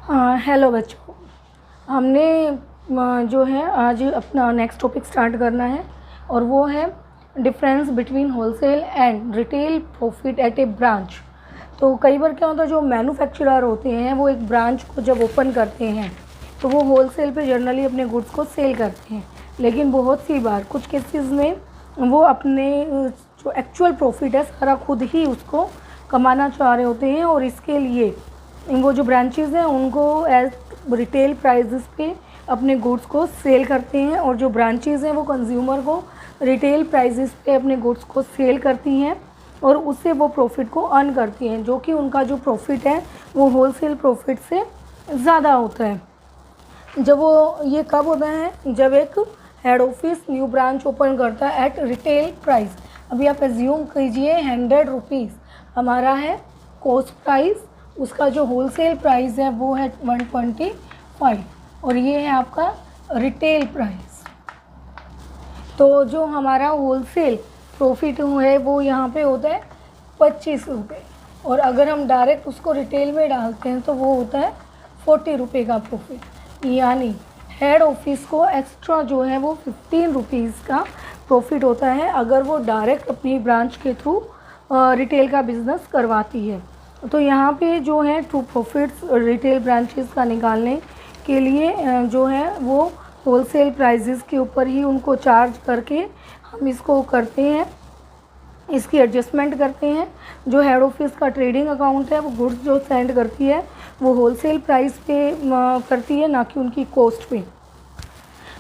Hello बच्चों, हमने जो है आज अपना नेक्स्ट टॉपिक स्टार्ट करना है और वो है difference between wholesale and retail profit at a branch. तो कई बार क्या होता है, जो मैन्युफैक्चरर होते हैं वो एक ब्रांच को जब ओपन करते हैं तो वो होलसेल पे जनरली अपने गुड्स को सेल करते हैं, लेकिन बहुत सी बार कुछ केसेस में वो अपने जो एक्चुअल प्रॉफिट है सारा खुद ही उसको कमाना चाह रहे होते हैं और इसके लिए वो जो ब्रांचेज़ हैं उनको एज रिटेल प्राइजेस पे अपने गुड्स को सेल करते हैं और जो ब्रांचेज़ हैं वो कंज्यूमर को रिटेल प्राइजेस पे अपने गुड्स को सेल करती हैं और उससे वो प्रॉफिट को अर्न करती हैं, जो कि उनका जो प्रॉफिट है वो होलसेल प्रॉफिट से ज़्यादा होता है। जब वो ये कब होता है, जब एक head office new branch open करता है एट रिटेल प्राइस। अभी आप एज्यूम कीजिए 100 रुपीज़ हमारा है कॉस्ट प्राइस, उसका जो होलसेल प्राइस है वो है 125 और ये है आपका रिटेल प्राइस। तो जो हमारा होलसेल प्रॉफिट है वो यहाँ पे होता है 25 रुपये और अगर हम डायरेक्ट उसको रिटेल में डालते हैं तो वो होता है 40 रुपये का प्रॉफिट। यानी हेड ऑफिस को एक्स्ट्रा जो है वो 15 रुपीज़ का प्रॉफिट होता है अगर वो डायरेक्ट अपनी ब्रांच के थ्रू रिटेल का बिज़नेस करवाती है। तो यहाँ पे जो है ट्रू प्रॉफिट्स रिटेल ब्रांचेस का निकालने के लिए जो है वो होलसेल प्राइजेस के ऊपर ही उनको चार्ज करके हम इसको करते हैं, इसकी एडजस्टमेंट करते हैं। जो हेड ऑफिस का ट्रेडिंग अकाउंट है वो गुड्स जो सेंड करती है वो होलसेल प्राइस पे करती है, ना कि उनकी कॉस्ट पे।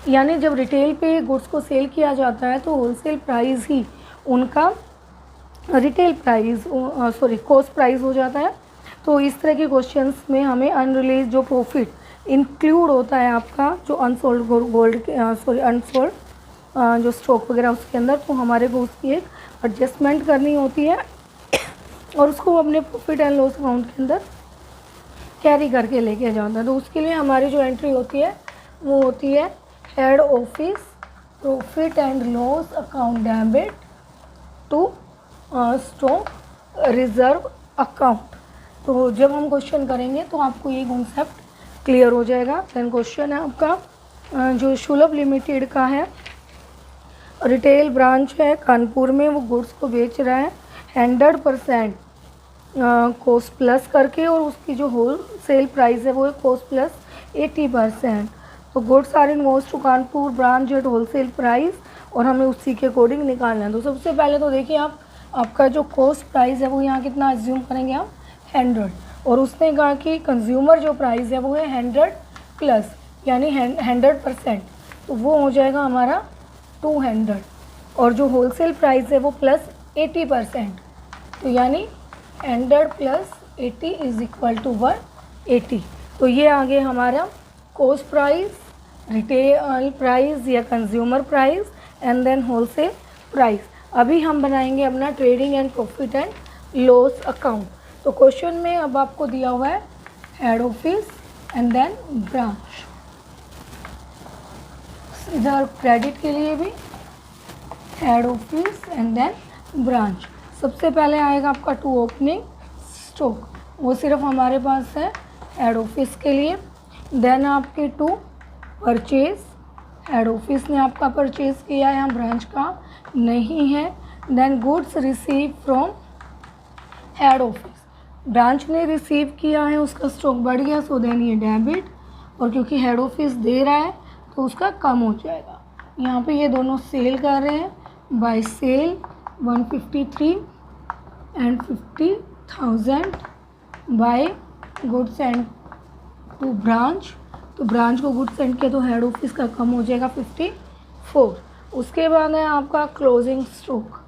यानी जब रिटेल पे गुड्स को सेल किया जाता है तो होलसेल प्राइस ही उनका रिटेल प्राइस कॉस्ट प्राइस हो जाता है। तो इस तरह के क्वेश्चंस में हमें अनरिलीज जो प्रॉफिट इंक्लूड होता है आपका जो अनसोल्ड अनसोल्ड जो स्टॉक वगैरह उसके अंदर, तो हमारे को उसकी एक एडजस्टमेंट करनी होती है और उसको अपने प्रॉफिट एंड लॉस अकाउंट के अंदर कैरी करके लेके जाता है। तो उसके लिए हमारी जो एंट्री होती है वो होती है head office profit and loss account debit to stock reserve account. तो जब हम क्वेश्चन करेंगे तो आपको ये कॉन्सेप्ट क्लियर हो जाएगा। देन क्वेश्चन है आपका जो शुलभ लिमिटेड का है, रिटेल ब्रांच है कानपुर में, वो गुड्स को बेच रहा है 100% कॉस्ट प्लस करके और उसकी जो होल सेल प्राइस है वो है कॉस्ट प्लस 80%। तो goods are invoiced to Kanpur branch at wholesale price और हमें उसी के अकॉर्डिंग निकालना है। तो सबसे पहले तो देखिए आपका जो कॉस्ट प्राइस है वो यहाँ कितना एज्यूम करेंगे आप 100 और उसने कहा कि कंज्यूमर जो प्राइस है वो है 100 प्लस यानी 100%, तो वो हो जाएगा हमारा 200 और जो होलसेल प्राइस है वो प्लस 80%, तो यानी 100 प्लस 80 इज इक्वल टू 180। तो ये आगे हमारा कॉस्ट प्राइस, रिटेल प्राइस या consumer price and then wholesale price. अभी हम बनाएंगे अपना trading and profit and loss account. तो क्वेश्चन में अब आपको दिया हुआ है head office and then branch. इधर क्रेडिट के लिए भी head office and then branch. सबसे पहले आएगा आपका टू ओपनिंग स्टॉक, वो सिर्फ हमारे पास है हेड ऑफिस के लिए। देन आपके टू परचेज, हेड ऑफिस ने आपका परचेज किया है, यहाँ ब्रांच का नहीं है। Then goods receive from head office, branch ने रिसीव किया है, उसका स्टॉक बढ़ गया, सो देन ये डेबिट और क्योंकि हेड ऑफिस दे रहा है तो उसका कम हो जाएगा। यहाँ पे ये दोनों सेल कर रहे हैं, by sale 153 and 50,000 by goods and to branch. तो ब्रांच को गुड्स सेंड किया तो हेड ऑफिस का कम हो जाएगा 54। उसके बाद है आपका क्लोजिंग स्टॉक,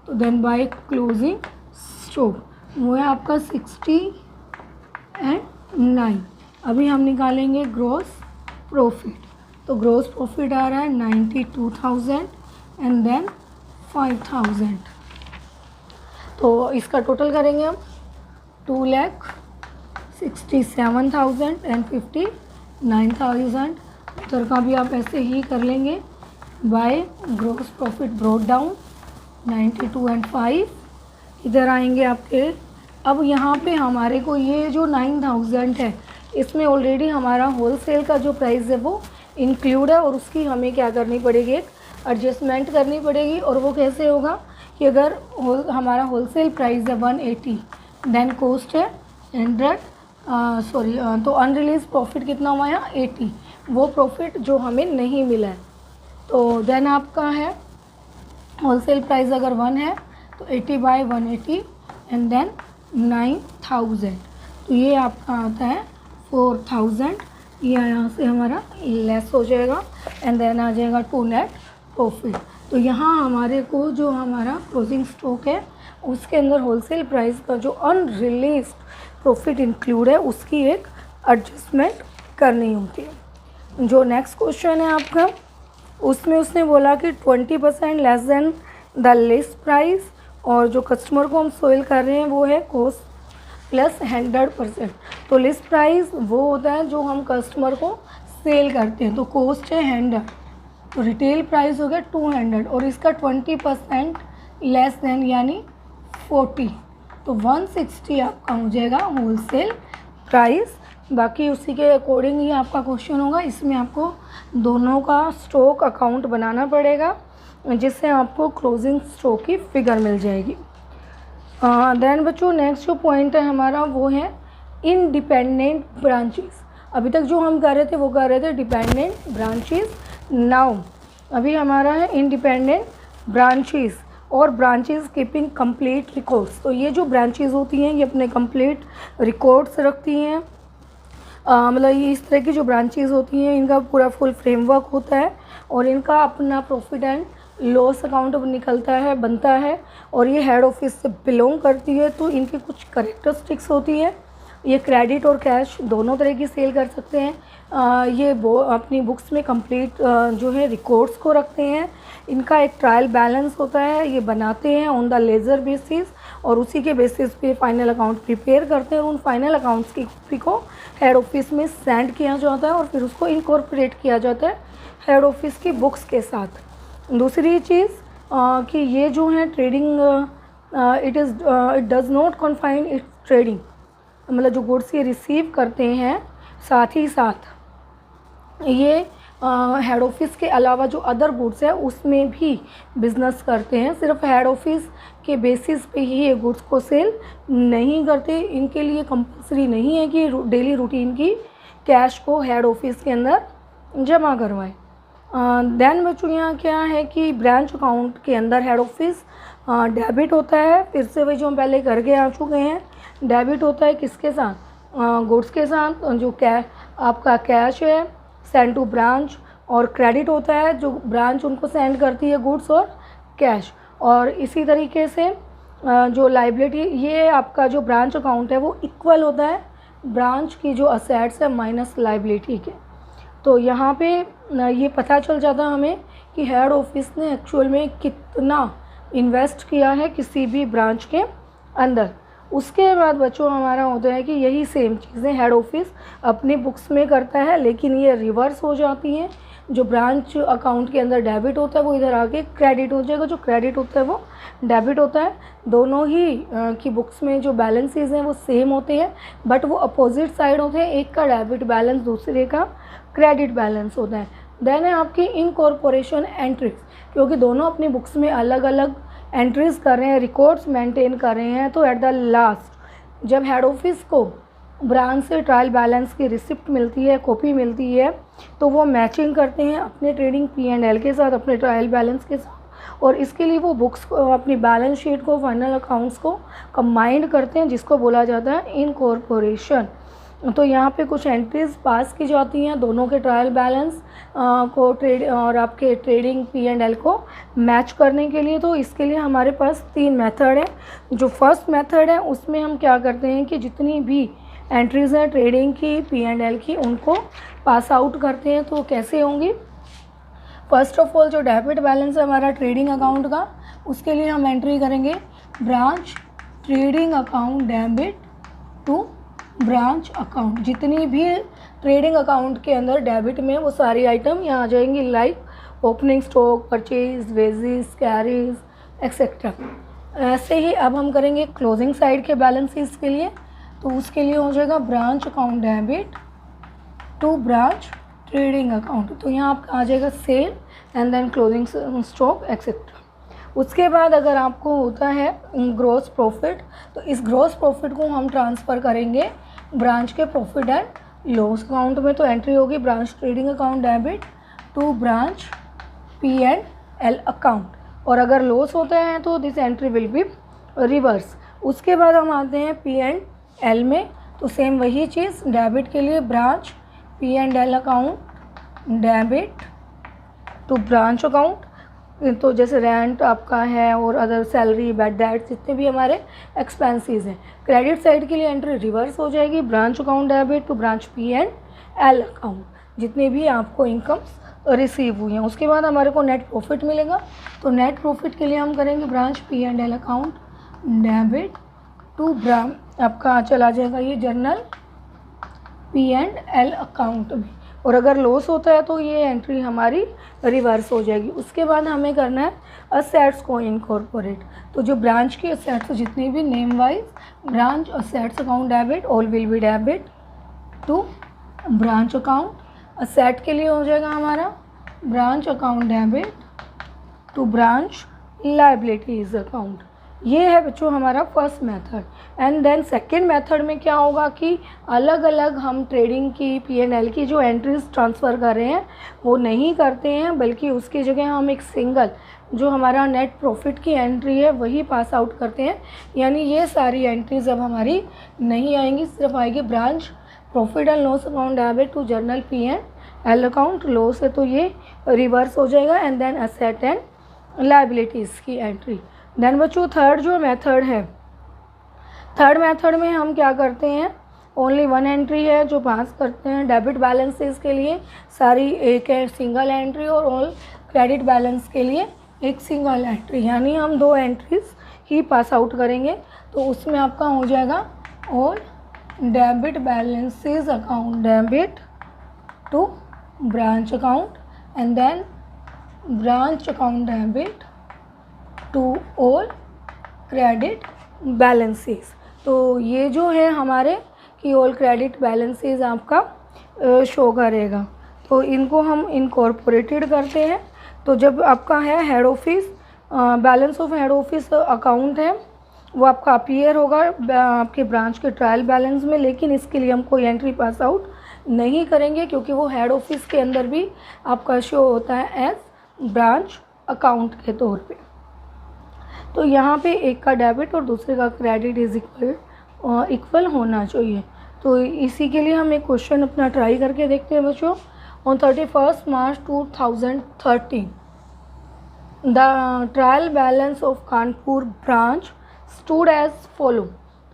तो देन बाय क्लोजिंग स्टॉक वो है आपका 60 एंड 9। अभी हम निकालेंगे ग्रॉस प्रॉफिट, तो ग्रॉस प्रॉफिट आ रहा है 92,000 एंड देन 5,000। तो इसका टोटल करेंगे हम 2,67,000 एंड 59,000। उधर का भी आप ऐसे ही कर लेंगे by gross profit brought down 92 and 5। इधर आएंगे आपके, अब यहाँ पे हमारे को ये जो 9,000 है इसमें ऑलरेडी हमारा होलसेल का जो प्राइस है वो इंक्लूड है और उसकी हमें क्या करनी पड़ेगी, एक एडजस्टमेंट करनी पड़ेगी। और वो कैसे होगा कि अगर हमारा होलसेल प्राइस है 180, देन कॉस्ट है 100, तो अनरिलीज प्रॉफिट कितना हुआ यहाँ 80, वो प्रॉफिट जो हमें नहीं मिला है। तो देन आपका है होलसेल प्राइस अगर 1 है तो 80/180 एंड देन 9000, तो ये आपका आता है 4000, ये यहाँ से हमारा लेस हो जाएगा एंड देन आ जाएगा टू नेट प्रॉफिट। तो यहाँ हमारे को जो हमारा क्लोजिंग स्टॉक है उसके अंदर होलसेल प्राइस का जो अनरिलीज्ड प्रॉफिट इंक्लूड है उसकी एक एडजस्टमेंट करनी होती है। जो नेक्स्ट क्वेश्चन है आपका, उसमें उसने बोला कि 20% less than the list price, और जो कस्टमर को हम सेल कर रहे हैं वो है कॉस्ट प्लस 100%। तो लिस्ट प्राइस वो होता है जो हम कस्टमर को सेल करते हैं, तो कॉस्ट है 100, तो रिटेल प्राइस हो गया 200 और इसका 20% लेस देन यानी 40, तो 160 आपका हो जाएगा होलसेल प्राइस। बाकी उसी के अकॉर्डिंग ही आपका क्वेश्चन होगा। इसमें आपको दोनों का स्टॉक अकाउंट बनाना पड़ेगा जिससे आपको क्लोजिंग स्टॉक की फिगर मिल जाएगी। देन बच्चों नेक्स्ट जो पॉइंट है हमारा वो है इंडिपेंडेंट ब्रांचेस। अभी तक जो हम कर रहे थे वो कर रहे थे डिपेंडेंट ब्रांचेस, नाउ अभी हमारा है इंडिपेंडेंट ब्रांचेस और ब्रांचेस कीपिंग कंप्लीट रिकॉर्ड्स। तो ये जो ब्रांचेस होती हैं ये अपने कंप्लीट रिकॉर्ड्स रखती हैं, मतलब ये इस तरह की जो ब्रांचेस होती हैं इनका पूरा फुल फ्रेमवर्क होता है और इनका अपना प्रॉफिट एंड लॉस अकाउंट निकलता है, बनता है, और ये हेड ऑफिस से बिलोंग करती है। तो इनकी कुछ करेक्टरिस्टिक्स होती है, ये क्रेडिट और कैश दोनों तरह की सेल कर सकते हैं। ये अपनी बुक्स में कंप्लीट जो है रिकॉर्ड्स को रखते हैं। इनका एक ट्रायल बैलेंस होता है, ये बनाते हैं ऑन द लेजर बेसिस और उसी के बेसिस पे फाइनल अकाउंट प्रिपेयर करते हैं। उन फाइनल अकाउंट्स की कॉपी को हेड ऑफिस में सेंड किया जाता है और फिर उसको इनकॉर्पोरेट किया जाता है हेड ऑफिस की बुक्स के साथ। दूसरी चीज़ कि ये जो है trading it does not confine it's trading, मतलब जो गुड्स ये रिसीव करते हैं साथ ही साथ ये हेड ऑफिस के अलावा जो अदर गुड्स है उसमें भी बिज़नेस करते हैं। सिर्फ हेड ऑफिस के बेसिस पे ही ये गुड्स को सेल नहीं करते। इनके लिए कंपल्सरी नहीं है कि डेली रूटीन की कैश को हेड ऑफिस के अंदर जमा करवाएं। देन बच्चों यहाँ क्या है कि ब्रांच अकाउंट के अंदर हेड ऑफिस डेबिट होता है, फिर से वही जो हम पहले करके आ चुके हैं। डेबिट होता है किसके साथ, गुड्स के साथ, जो आपका कैश है सेंड टू ब्रांच, और क्रेडिट होता है जो ब्रांच उनको सेंड करती है गुड्स और कैश। और इसी तरीके से जो लाइबिलिटी, ये आपका जो ब्रांच अकाउंट है वो इक्वल होता है ब्रांच की जो असेट्स है माइनस लाइबिलिटी के। तो यहाँ पे ये पता चल जाता है हमें कि हेड ऑफिस ने एक्चुअल में कितना इन्वेस्ट किया है किसी भी ब्रांच के अंदर। उसके बाद बच्चों हमारा होता है कि यही सेम चीज़ें हेड ऑफिस अपनी बुक्स में करता है, लेकिन ये रिवर्स हो जाती हैं। जो ब्रांच अकाउंट के अंदर डेबिट होता है वो इधर आके क्रेडिट हो जाएगा, जो क्रेडिट होता है वो डेबिट होता है। दोनों ही की बुक्स में जो बैलेंसेस हैं वो सेम होते हैं, बट वो अपोजिट साइड होते हैं, एक का डेबिट बैलेंस दूसरे का क्रेडिट बैलेंस होता है। देन है आपकी इनकॉर्पोरेशन एंट्रीज, क्योंकि दोनों अपनी बुक्स में अलग अलग एंट्रीज कर रहे हैं, रिकॉर्ड्स मेंटेन कर रहे हैं। तो एट द लास्ट जब हेड ऑफिस को ब्रांच से ट्रायल बैलेंस की रिसिप्ट मिलती है, कॉपी मिलती है, तो वो मैचिंग करते हैं अपने ट्रेडिंग P&L के साथ, अपने ट्रायल बैलेंस के साथ, और इसके लिए वो बुक्स को, अपनी बैलेंस शीट को, फाइनल अकाउंट्स को कंबाइंड करते हैं, जिसको बोला जाता है इनकॉर्पोरेशन। तो यहाँ पे कुछ एंट्रीज पास की जाती हैं दोनों के ट्रायल बैलेंस को ट्रेड और आपके ट्रेडिंग P&L को मैच करने के लिए। तो इसके लिए हमारे पास 3 मेथड है। जो फर्स्ट मेथड है उसमें हम क्या करते हैं कि जितनी भी एंट्रीज़ हैं ट्रेडिंग की P&L की उनको पास आउट करते हैं। तो कैसे होंगी, फर्स्ट ऑफ ऑल जो डेबिट बैलेंस है हमारा ट्रेडिंग अकाउंट का, उसके लिए हम एंट्री करेंगे branch trading account debit to branch account. जितनी भी ट्रेडिंग अकाउंट के अंदर डेबिट में वो सारी आइटम यहाँ आ जाएंगी, like opening stock, purchase, wages, carries etcetera. ऐसे ही अब हम करेंगे क्लोजिंग साइड के बैलेंसेस के लिए। तो उसके लिए हो जाएगा branch account debit to branch trading account. तो यहाँ आपका आ जाएगा sale and then closing stock etcetera. उसके बाद अगर आपको होता है ग्रॉस प्रॉफिट, तो इस ग्रॉस प्रॉफिट को हम ट्रांसफ़र करेंगे ब्रांच के प्रॉफिट एंड लॉस अकाउंट में। तो एंट्री होगी branch trading account debit to branch P&L account, और अगर लॉस होते हैं तो this entry will be reverse. उसके बाद हम आते हैं P&L में, तो सेम वही चीज़, डेबिट के लिए branch P&L account debit to branch account. तो जैसे रेंट आपका है और अदर सैलरी, बैड डेट, जितने भी हमारे एक्सपेंसेस हैं। क्रेडिट साइड के लिए एंट्री रिवर्स हो जाएगी, branch account debit to branch P&L account, जितने भी आपको इनकम्स रिसीव हुई हैं। उसके बाद हमारे को नेट प्रॉफिट मिलेगा, तो नेट प्रॉफिट के लिए हम करेंगे branch P&L account debit to branch, आपका चला जाएगा ये जर्नल P&L अकाउंट में। और अगर लॉस होता है तो ये एंट्री हमारी रिवर्स हो जाएगी। उसके बाद हमें करना है असेट्स को इनकॉर्पोरेट। तो जो ब्रांच की असेट्स जितनी भी name wise, branch assets account debit all will be debit to branch account. Asset के लिए हो जाएगा हमारा branch account debit to branch liabilities account. ये है बच्चों हमारा first method. And then second method में क्या होगा कि अलग अलग हम ट्रेडिंग की P&L की जो एंट्रीज ट्रांसफ़र कर रहे हैं वो नहीं करते हैं, बल्कि उसकी जगह हम एक सिंगल जो हमारा नेट प्रॉफिट की एंट्री है वही पास आउट करते हैं। यानी ये सारी एंट्रीज अब हमारी नहीं आएंगी, सिर्फ आएगी branch profit and loss account debit to journal P&L account. Loss है तो ये रिवर्स हो जाएगा, and then asset and liabilities की एंट्री। देन बच्चों थर्ड जो मेथड है, थर्ड मेथड में हम क्या करते हैं, ओनली वन एंट्री है जो पास करते हैं। डेबिट बैलेंसेस के लिए सारी एक है सिंगल एंट्री, और ऑल क्रेडिट बैलेंस के लिए एक सिंगल एंट्री, यानी हम दो एंट्रीज ही पास आउट करेंगे। तो उसमें आपका हो जाएगा all debit balances account debit to branch account, and then branch account debit to all credit balances. तो ये जो है हमारे कि ऑल क्रेडिट बैलेंसेस आपका शो करेगा। तो इनको हम इनकॉर्पोरेटेड करते हैं। तो जब आपका है head office, balance of head office account है वो आपका अपीयर होगा आपके ब्रांच के ट्रायल बैलेंस में, लेकिन इसके लिए हम कोई एंट्री पास आउट नहीं करेंगे क्योंकि वो हेड ऑफिस के अंदर भी आपका शो होता है एज ब्रांच अकाउंट के तौर पे। तो यहाँ पे एक का डेबिट और दूसरे का क्रेडिट इज इक्वल होना चाहिए। तो इसी के लिए हम एक क्वेश्चन अपना ट्राई करके देखते हैं बच्चों। On 31 March 2013 the trial balance of Kanpur branch stood as follow.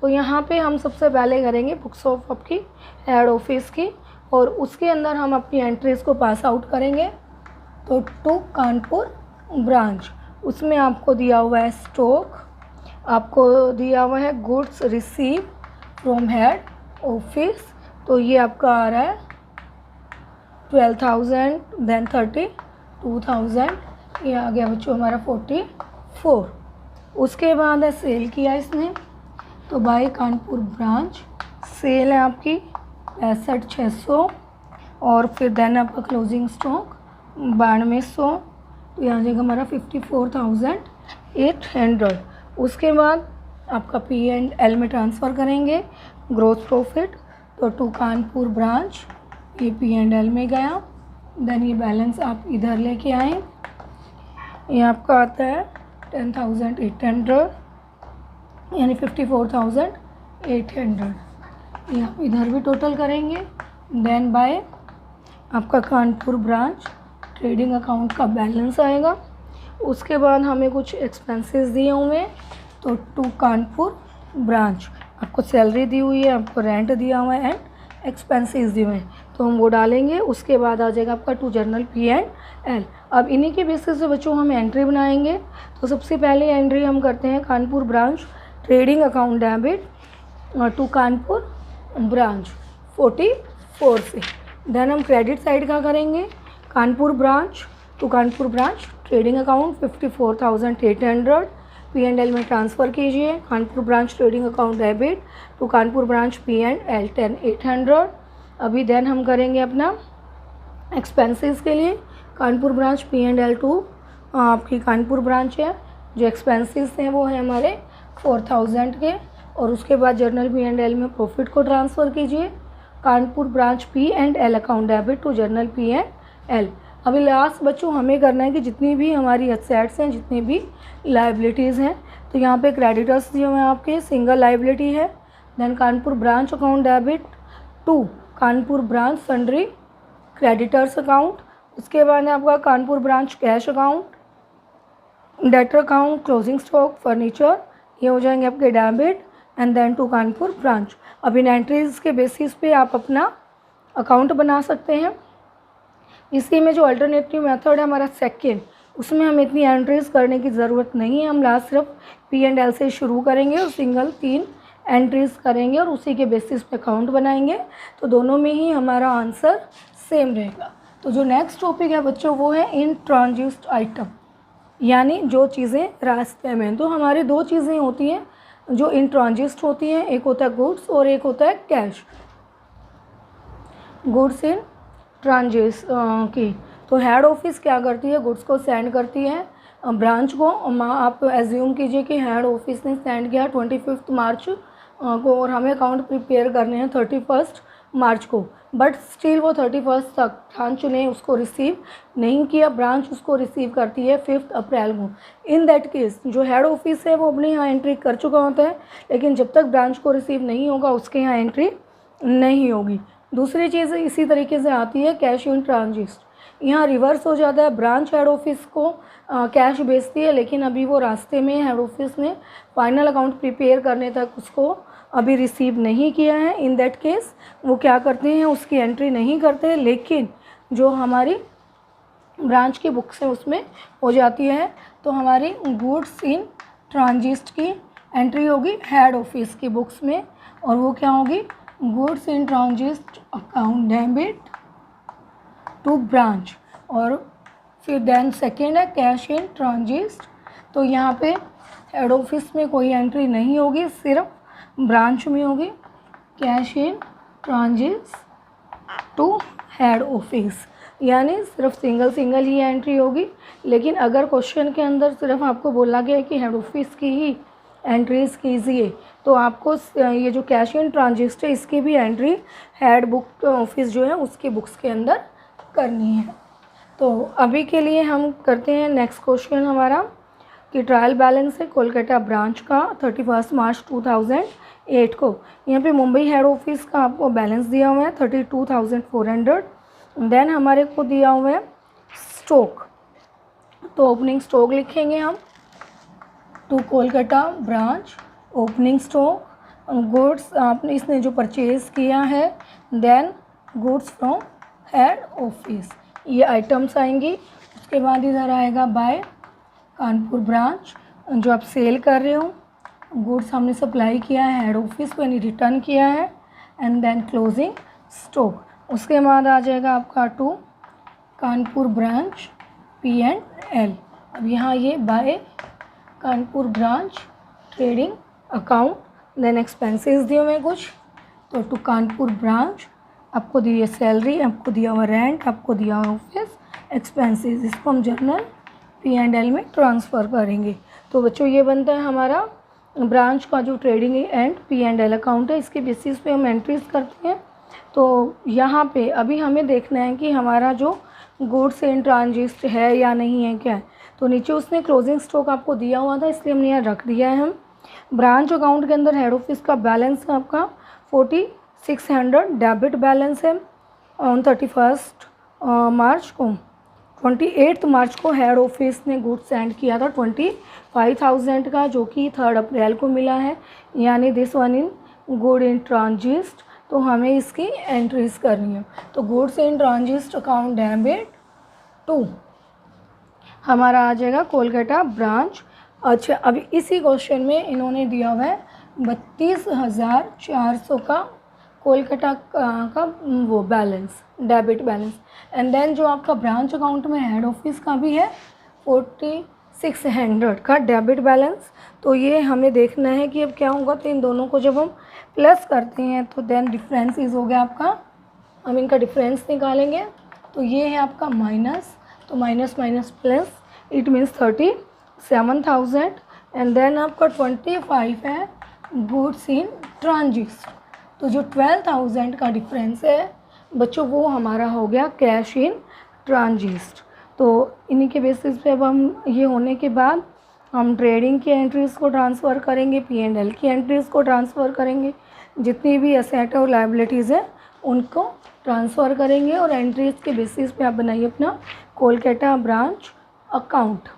तो यहाँ पे हम सबसे पहले करेंगे बुक्स ऑफ आपकी हेड ऑफिस की, और उसके अंदर हम अपनी एंट्रीज को पास आउट करेंगे। तो टू कानपुर ब्रांच, उसमें आपको दिया हुआ है स्टॉक, आपको दिया हुआ है goods receive from head office, तो ये आपका आ रहा है 12,000, देन 32,000, ये आ गया बच्चों हमारा 44। उसके बाद है सेल किया इसने, तो बाय कानपुर ब्रांच सेल है आपकी 65,600, और फिर देन आपका क्लोजिंग स्टॉक 9200, तो यहाँ जाएगा हमारा 54,800। उसके बाद आपका P&L में ट्रांसफ़र करेंगे ग्रोथ प्रॉफिट, तो टू कानपुर ब्रांच ये P&L में गया। देन ये बैलेंस आप इधर लेके आए, ये आपका आता है 10,800 यानी 54,800, ये आप इधर भी टोटल करेंगे। देन बाय आपका कानपुर ब्रांच ट्रेडिंग अकाउंट का बैलेंस आएगा। उसके बाद हमें कुछ एक्सपेंसेस दिए हुए हैं, तो टू कानपुर ब्रांच आपको सैलरी दी हुई है, आपको रेंट दिया हुआ है एंड एक्सपेंसेस दिए हुए हैं, तो हम वो डालेंगे। उसके बाद आ जाएगा आपका टू जर्नल P&L। अब इन्हीं के बेसिस से बच्चों हम एंट्री बनाएंगे। तो सबसे पहले एंट्री हम करते हैं Kanpur branch trading account debit to Kanpur branch 44 से। देन हम क्रेडिट साइड का करेंगे, Kanpur branch to Kanpur branch trading account 54,800, P&L में ट्रांसफ़र कीजिए। Kanpur branch trading account debit to Kanpur branch P&L 10,800। अभी देन हम करेंगे अपना एक्सपेंसेस के लिए कानपुर ब्रांच P&L टू आपकी कानपुर ब्रांच है, जो एक्सपेंसेस हैं वो है हमारे 4,000 के। और उसके बाद जर्नल P&L में प्रॉफिट को ट्रांसफ़र कीजिए Kanpur branch P&L account debit to journal P&L। अभी लास्ट बच्चों हमें करना है कि जितनी भी हमारी एसेट्स हैं, जितनी भी लाइबिलिटीज़ हैं, तो यहाँ पे क्रेडिटर्स दिए हुए हैं आपके, सिंगल लाइबिलिटी है। Then Kanpur branch account debit to Kanpur branch sundry creditors account. उसके बाद है आपका Kanpur branch cash account, debtor account, closing stock, furniture, ये हो जाएंगे आपके debit. And then to Kanpur branch. अब इन एंट्रीज़ के बेसिस पे आप अपना अकाउंट बना सकते हैं। इसी में जो अल्टरनेटिव मेथड है हमारा सेकेंड, उसमें हमें इतनी एंट्रीज़ करने की ज़रूरत नहीं है। हम लास्ट सिर्फ P&L से शुरू करेंगे और सिंगल 3 एंट्रीज़ करेंगे और उसी के बेसिस पे अकाउंट बनाएंगे, तो दोनों में ही हमारा आंसर सेम रहेगा। तो जो नेक्स्ट टॉपिक है बच्चों वो है इन ट्रांजिट आइटम, यानी जो चीज़ें रास्ते में। तो हमारी 2 चीज़ें होती हैं जो इन ट्रांजिट होती हैं, एक होता है गुड्स और एक होता है कैश। गुड्स इन ट्रांजिट की तो हेड ऑफिस क्या करती है, गुड्स को सेंड करती है ब्रांच को। आप एज्यूम कीजिए कि हेड ऑफिस ने सेंड किया 25 मार्च को और हमें अकाउंट प्रिपेयर करने हैं 31 मार्च को, बट स्टिल वो 31 तक ब्रांच ने उसको रिसीव नहीं किया। ब्रांच उसको रिसीव करती है 5 अप्रैल को। इन दैट केस जो हेड ऑफिस है वो अपने यहाँ एंट्री कर चुका होता है, लेकिन जब तक ब्रांच को रिसीव नहीं होगा उसके यहाँ एंट्री नहीं होगी। दूसरी चीज़ इसी तरीके से आती है कैश इन ट्रांजिट। यहाँ रिवर्स हो जाता है, ब्रांच हेड ऑफिस को कैश भेजती है, लेकिन अभी वो रास्ते में हेड ऑफिस ने फाइनल अकाउंट प्रिपेयर करने तक उसको अभी रिसीव नहीं किया है। इन दैट केस वो क्या करते हैं, उसकी एंट्री नहीं करते, लेकिन जो हमारी ब्रांच की बुक्स है उसमें हो जाती है। तो हमारी गुड्स इन ट्रांजिट की एंट्री होगी हेड ऑफिस की बुक्स में, और वो क्या होगी, goods in transit account debit to branch. और फिर देन सेकेंड है कैश इन ट्रांजिट। तो यहाँ पे हेड ऑफिस में कोई एंट्री नहीं होगी, सिर्फ ब्रांच में होगी cash in transit to head office, यानी सिर्फ सिंगल ही एंट्री होगी। लेकिन अगर क्वेश्चन के अंदर सिर्फ आपको बोला गया है कि हेड ऑफिस की ही एंट्रीज़ कीजिए, तो आपको ये जो कैश इन ट्रांजिट है इसकी भी एंट्री हेड बुक ऑफिस जो है उसकी बुक्स के अंदर करनी है। तो अभी के लिए हम करते हैं नेक्स्ट क्वेश्चन हमारा कि ट्रायल बैलेंस है कोलकाता ब्रांच का 31 मार्च 2008 को। यहाँ पे मुंबई हेड ऑफिस का आपको बैलेंस दिया हुआ है 32,400। देन हमारे को दिया हुआ है स्टॉक, तो ओपनिंग स्टॉक लिखेंगे हम to Kolkata branch opening stock goods आपने इसने जो परचेज़ किया है, then goods from head office, ये आइटम्स आएंगी। उसके बाद इधर आएगा बाय कानपुर ब्रांच, जो आप सेल कर रहे हो, गुड्स हमने सप्लाई किया है हेड ऑफिस को यानी रिटर्न किया है, एंड देन क्लोजिंग स्टॉक। उसके बाद आ जाएगा आपका टू कानपुर ब्रांच P&L। अब यहाँ ये by Kanpur branch trading account, then expenses दिए हुए कुछ, तो टू कानपुर ब्रांच आपको दी है सैलरी, आपको दिया हुआ रेंट, आपको दिया हुआ ऑफिस एक्सपेंसेस, इसको हम जर्नल P&L में ट्रांसफ़र करेंगे। तो बच्चों ये बनता है हमारा ब्रांच का जो ट्रेडिंग एंड P&L अकाउंट है, इसके बेसिस पे हम एंट्रीज करते हैं। तो यहाँ पे अभी हमें देखना है कि हमारा जो गुड्स इन ट्रांजिट है या नहीं है, क्या है। तो नीचे उसने क्लोजिंग स्टॉक आपको दिया हुआ था, इसलिए हमने यहाँ रख दिया है। हम ब्रांच अकाउंट के अंदर हेड ऑफिस का बैलेंस है आपका 4600 डेबिट बैलेंस है ऑन 31 मार्च को। 28 मार्च को हेड ऑफिस ने गुड्स सेंड किया था 25,000 का, जो कि 3 अप्रैल को मिला है, यानी this one in good in transit. तो हमें इसकी एंट्रीज करनी है। तो goods in transit account debit to हमारा आ जाएगा कोलकाता ब्रांच। अच्छा, अभी इसी क्वेश्चन में इन्होंने दिया हुआ है 32,400 का कोलकाता का वो balance, debit balance, and then जो आपका ब्रांच अकाउंट में हेड ऑफिस का भी है 600 का डेबिट बैलेंस। तो ये हमें देखना है कि अब क्या होगा। तो इन दोनों को जब हम प्लस करते हैं तो देन डिफरेंस इज हो गया आपका, हम इनका डिफरेंस निकालेंगे तो ये है आपका माइनस, तो minus minus plus, it means 37,000 and then आपका 25 है गुड्स इन ट्रांजिट। तो जो 12,000 का डिफरेंस है बच्चों वो हमारा हो गया कैश इन ट्रांजिट। तो इन्हीं के बेसिस पे अब हम ये होने के बाद हम ट्रेडिंग की एंट्रीज़ को ट्रांसफ़र करेंगे, P&L की एंट्रीज़ को ट्रांसफ़र करेंगे, जितनी भी एसेट और लायबिलिटीज़ हैं उनको ट्रांसफ़र करेंगे और एंट्रीज़ के बेसिस पे आप बनाइए अपना कोलकाता ब्रांच अकाउंट।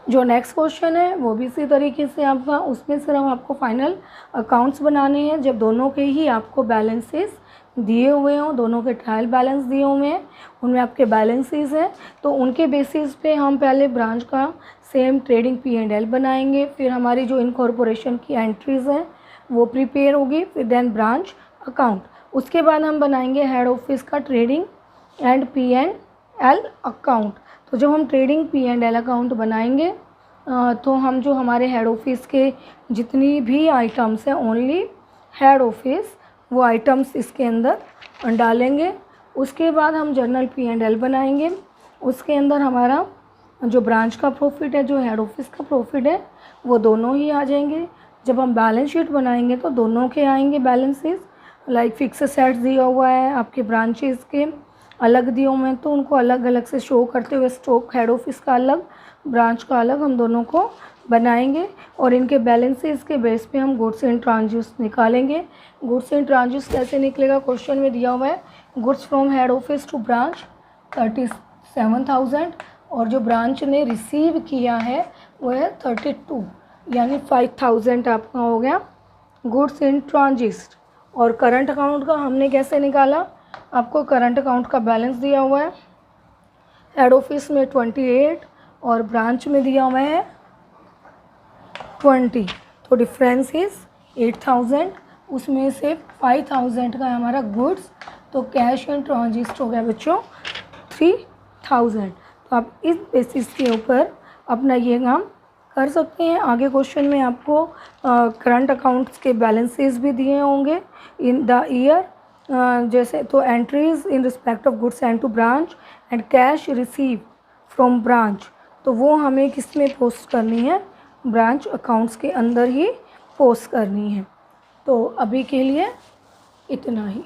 जो नेक्स्ट क्वेश्चन है वो भी इसी तरीके से आपका, उसमें सिर्फ आपको फाइनल अकाउंट्स बनाने हैं जब दोनों के ही आपको बैलेंसेस दिए हुए हों, दोनों के ट्रायल बैलेंस दिए हुए हैं, उनमें आपके बैलेंसेस हैं। तो उनके बेसिस पे हम पहले ब्रांच का सेम ट्रेडिंग P&L बनाएंगे, फिर हमारी जो इनकॉर्पोरेशन की एंट्रीज़ हैं वो प्रिपेयर होगी, फिर देन ब्रांच अकाउंट। उसके बाद हम बनाएंगे हेड ऑफिस का ट्रेडिंग एंड P&L अकाउंट। तो जब हम ट्रेडिंग P&L अकाउंट बनाएंगे तो हम जो हमारे हेड ऑफिस के जितनी भी आइटम्स हैं ओनली हेड ऑफिस वो आइटम्स इसके अंदर डालेंगे। उसके बाद हम जर्नल P&L बनाएंगे, उसके अंदर हमारा जो ब्रांच का प्रॉफिट है, जो हेड ऑफिस का प्रॉफिट है, वो दोनों ही आ जाएंगे। जब हम बैलेंस शीट बनाएंगे तो दोनों के आएंगे बैलेंसेस, लाइक फिक्स एसेट्स दिया हुआ है आपके ब्रांचेस के अलग दिए हुए हैं तो उनको अलग अलग से शो करते हुए स्टॉक हेड ऑफिस का अलग, ब्रांच का अलग, हम दोनों को बनाएंगे और इनके बैलेंसेस के बेस पे हम गुड्स इन ट्रांजिट निकालेंगे। गुड्स इन ट्रांजिट कैसे निकलेगा, क्वेश्चन में दिया हुआ है goods from head office to branch 37,000 और जो ब्रांच ने रिसीव किया है वो है 32, यानी 5,000 आपका हो गया गुड्स इन ट्रांजिट। और करंट अकाउंट का हमने कैसे निकाला, आपको करंट अकाउंट का बैलेंस दिया हुआ है, हेड ऑफिस में 28 और ब्रांच में दिया हुआ है 20, तो डिफरेंस इज 8,000, उसमें से 5,000 का हमारा गुड्स, तो कैश इन ट्रांजिट हो गया बच्चों 3,000। तो आप इस बेसिस के ऊपर अपना ये काम कर सकते हैं। आगे क्वेश्चन में आपको करंट अकाउंट्स के बैलेंसेस भी दिए होंगे इन द ईयर, जैसे तो entries in respect of goods and to branch and cash receive from branch, तो वो हमें किस में पोस्ट करनी है, ब्रांच अकाउंट्स के अंदर ही पोस्ट करनी है। तो अभी के लिए इतना ही।